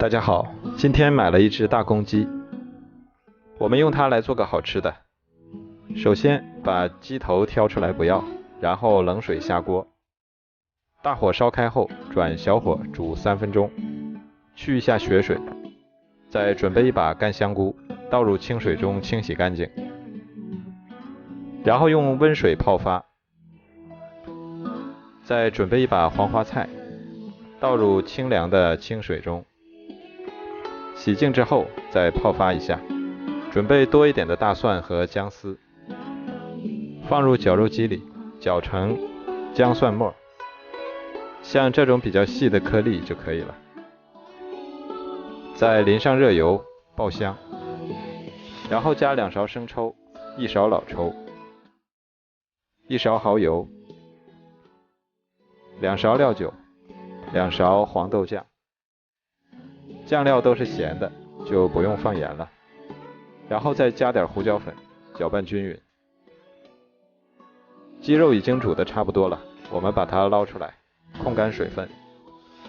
大家好，今天买了一只大公鸡，我们用它来做个好吃的。首先把鸡头挑出来不要，然后冷水下锅，大火烧开后转小火煮3分钟，去一下血水，再准备一把干香菇，倒入清水中清洗干净，然后用温水泡发，再准备一把黄花菜，倒入清凉的清水中，洗净之后再泡发一下，准备多一点的大蒜和姜丝，放入绞肉机里搅成姜蒜末，像这种比较细的颗粒就可以了。再淋上热油爆香，然后加2勺生抽、1勺老抽、1勺蚝油、2勺料酒、2勺黄豆酱。酱料都是咸的，就不用放盐了。然后再加点胡椒粉，搅拌均匀。鸡肉已经煮得差不多了，我们把它捞出来，控干水分，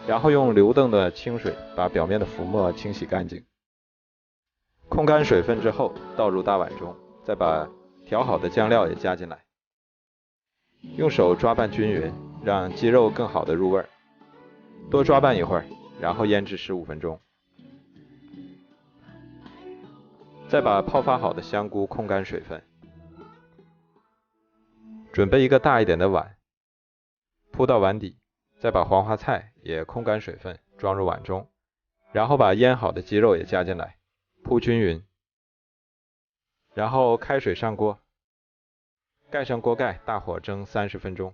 然后用流动的清水把表面的浮沫清洗干净。控干水分之后，倒入大碗中，再把调好的酱料也加进来，用手抓拌均匀，让鸡肉更好的入味。多抓拌一会儿，然后腌制15分钟。再把泡发好的香菇控干水分，准备一个大一点的碗，铺到碗底，再把黄花菜也控干水分装入碗中，然后把腌好的鸡肉也加进来，铺均匀，然后开水上锅，盖上锅盖，大火蒸30分钟。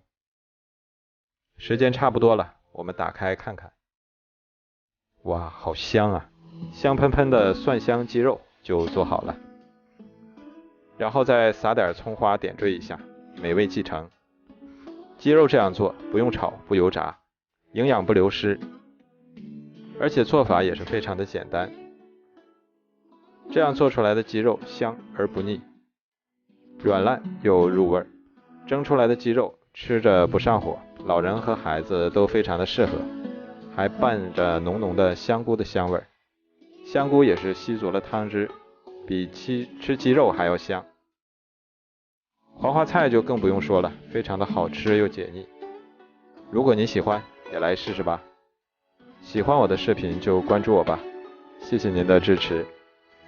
时间差不多了，我们打开看看。哇，好香啊！香喷喷的蒜香鸡肉就做好了，然后再撒点葱花点缀一下，美味继承。鸡肉这样做不用炒不油炸，营养不流失，而且做法也是非常的简单。这样做出来的鸡肉香而不腻，软烂又入味，蒸出来的鸡肉吃着不上火，老人和孩子都非常的适合，还伴着浓浓的香菇的香味。香菇也是吸足了汤汁，比吃鸡肉还要香。黄花菜就更不用说了，非常的好吃又解腻。如果你喜欢，也来试试吧。喜欢我的视频就关注我吧，谢谢您的支持。